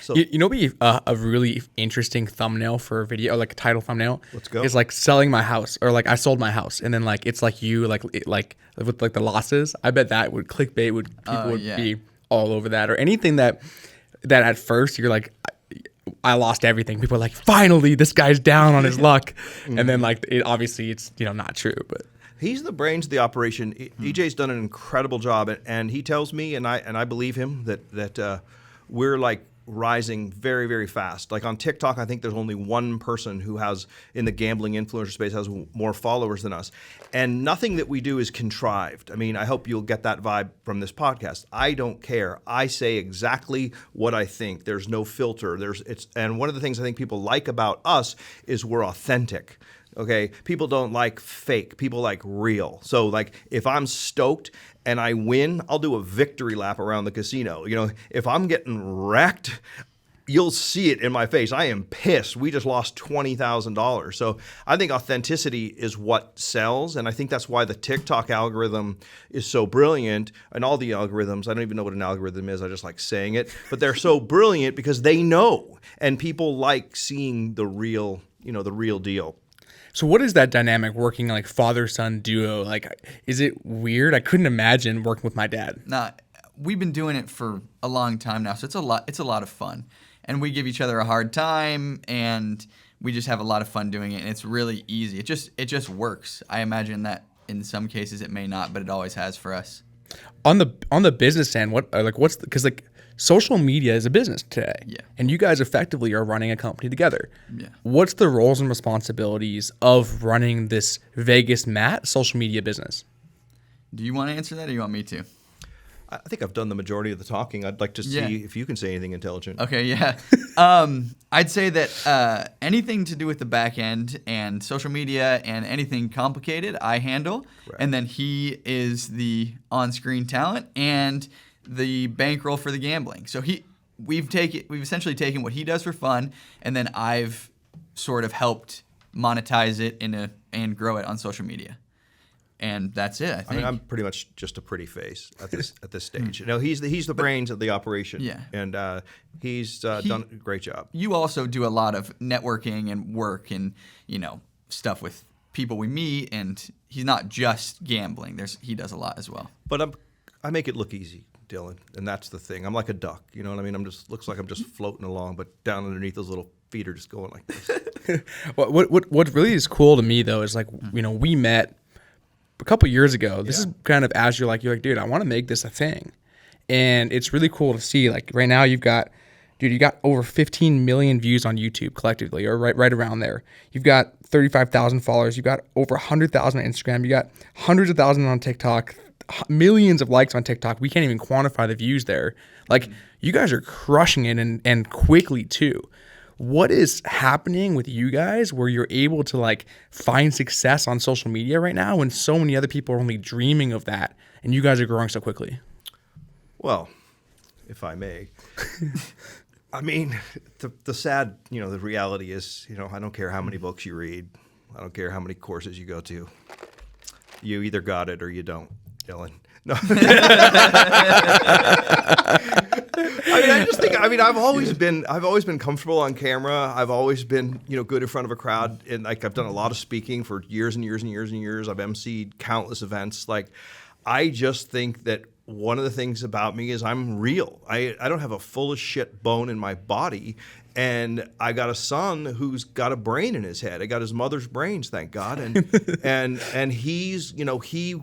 So You know, be a really interesting thumbnail for a video, like a title thumbnail. Let's go. Is like selling my house, or like I sold my house, and then like it's like you like with like the losses. I bet that would clickbait would people would be all over that, or anything that at first you're like, I lost everything. People are like, finally, this guy's down on his luck, and then like obviously it's not true, but. he's the brains of the operation. EJ's done an incredible job, and he tells me, and I believe him, that we're like rising very, very fast. Like on TikTok, I think there's only one person who has, in the gambling influencer space, has more followers than us. And nothing that we do is contrived. I mean, I hope you'll get that vibe from this podcast. I don't care. I say exactly what I think. There's no filter. And one of the things I think people like about us is we're authentic. Okay, people don't like fake. People like real. So like if I'm stoked and I win, I'll do a victory lap around the casino. If I'm getting wrecked, you'll see it in my face. I am pissed. We just lost $20,000. So I think authenticity is what sells. And I think that's why the TikTok algorithm is so brilliant. And all the algorithms, I don't even know what an algorithm is. I just like saying it. But they're so brilliant because they know. And people like seeing the real deal. So what is that dynamic working like father-son duo? Like, is it weird? I couldn't imagine working with my dad. Nah, we've been doing it for a long time now, so it's a lot of fun. And we give each other a hard time, and we just have a lot of fun doing it, and it's really easy. It just works. I imagine that in some cases it may not, but it always has for us. On the business end, because social media is a business today. Yeah. And you guys effectively are running a company together. Yeah. What's the roles and responsibilities of running this Vegas Matt social media business? Do you want to answer that, or do you want me to? I think I've done the majority of the talking. I'd like to see if you can say anything intelligent. Okay, yeah. I'd say that anything to do with the back end and social media and anything complicated, I handle. Right. And then he is the on-screen talent and the bankroll for the gambling. So we've essentially taken what he does for fun, and then I've sort of helped monetize it and grow it on social media. And that's it, I think. I mean, I'm pretty much just a pretty face at this stage. He's the brains of the operation. Yeah. And he's done a great job. You also do a lot of networking and work and, stuff with people we meet, and he's not just gambling. He does a lot as well. But I make it look easy, Dylan, and that's the thing. I'm like a duck, you know what I mean? Looks like I'm just floating along, but down underneath those little feet are just going like this. What really is cool to me though is like, we met a couple years ago. This is kind of as you're like, dude, I want to make this a thing. And it's really cool to see, like right now you got over 15 million views on YouTube collectively, or right around there. You've got 35,000 followers. You've got over 100,000 on Instagram. You got hundreds of thousands on TikTok, millions of likes on TikTok. We can't even quantify the views there. Like you guys are crushing it and quickly too. What is happening with you guys where you're able to like find success on social media right now when so many other people are only dreaming of that and you guys are growing so quickly? Well, if I may, I mean, the sad, the reality is, I don't care how many books you read. I don't care how many courses you go to. You either got it or you don't, Dylan. No. I've always been comfortable on camera. I've always been, good in front of a crowd, and like I've done a lot of speaking for years and years and years and years. I've emceed countless events. Like, I just think that one of the things about me is I'm real. I don't have a full of shit bone in my body, and I got a son who's got a brain in his head. I got his mother's brains, thank God, and he's, he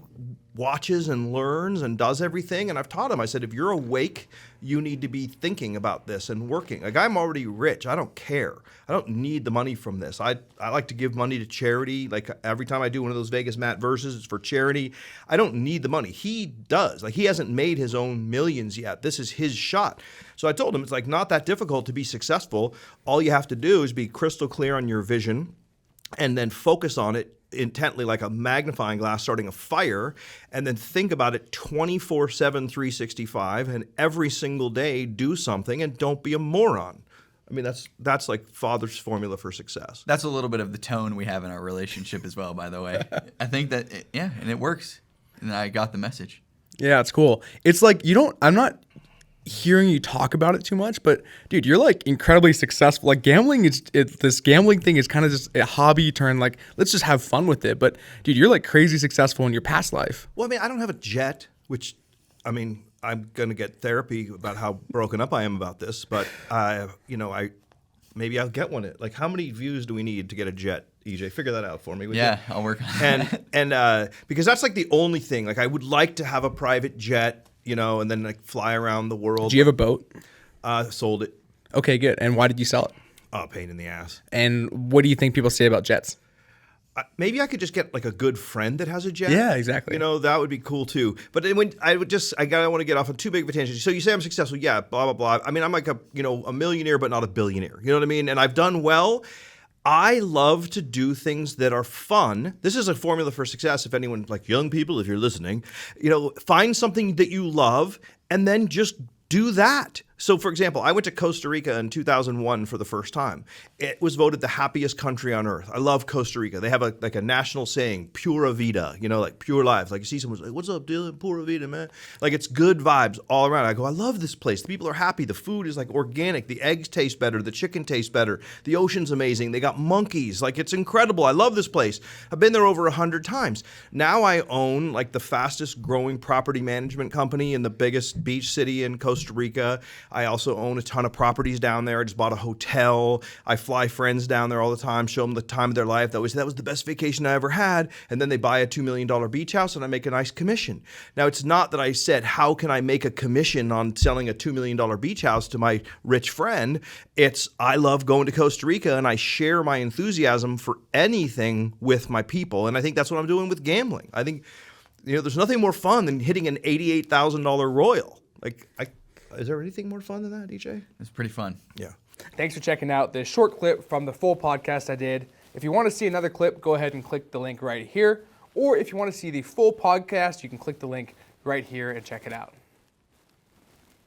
watches and learns and does everything. And I've taught him, I said, if you're awake, you need to be thinking about this and working. Like, I'm already rich. I don't care. I don't need the money from this. I like to give money to charity. Like every time I do one of those Vegas Matt verses, it's for charity. I don't need the money. He does. Like, he hasn't made his own millions yet. This is his shot. So I told him, it's like not that difficult to be successful. All you have to do is be crystal clear on your vision and then focus on it intently, like a magnifying glass starting a fire, and then think about it 24/7, 365, and every single day do something, and don't be a moron. I mean, that's like father's formula for success. That's a little bit of the tone we have in our relationship as well, by the way. I think that, and it works. And I got the message. Yeah, it's cool. It's like hearing you talk about it too much, but dude, you're like incredibly successful. Like gambling this gambling thing is kind of just a hobby turned like, let's just have fun with it. But dude, you're like crazy successful in your past life. Well, I mean, I don't have a jet, which, I mean, I'm going to get therapy about how broken up I am about this, but, maybe I'll get one. Like, how many views do we need to get a jet? EJ, figure that out for me. Would you? I'll work on it. And because that's like the only thing. Like, I would like to have a private jet, and then like fly around the world. Do you have a boat? Sold it. Okay, good. And why did you sell it? Oh, pain in the ass. And what do you think people say about jets? Maybe I could just get like a good friend that has a jet. Yeah, exactly. That would be cool too. But then when I don't want to get off on too big of a tangent. So you say I'm successful, yeah, blah blah blah. I mean, I'm like a millionaire, but not a billionaire. You know what I mean? And I've done well. I love to do things that are fun. This is a formula for success. If anyone, like young people, if you're listening, find something that you love and then just do that. So, for example, I went to Costa Rica in 2001 for the first time. It was voted the happiest country on earth. I love Costa Rica. They have a national saying, pura vida, like pure lives. Like you see someone's like, what's up, Dylan? Pura vida, man. Like it's good vibes all around. I go, I love this place. The people are happy. The food is like organic. The eggs taste better. The chicken tastes better. The ocean's amazing. They got monkeys. Like it's incredible. I love this place. I've been there over 100 times. Now I own like the fastest growing property management company in the biggest beach city in Costa Rica. I also own a ton of properties down there. I just bought a hotel. I fly friends down there all the time, show them the time of their life. They always say, that was the best vacation I ever had. And then they buy a $2 million beach house and I make a nice commission. Now, it's not that I said, how can I make a commission on selling a $2 million beach house to my rich friend? It's, I love going to Costa Rica and I share my enthusiasm for anything with my people. And I think that's what I'm doing with gambling. I think, there's nothing more fun than hitting an $88,000 Royal. Is there anything more fun than that, DJ? It's pretty fun. Yeah. Thanks for checking out this short clip from the full podcast I did. If you want to see another clip, go ahead and click the link right here. Or if you want to see the full podcast, you can click the link right here and check it out.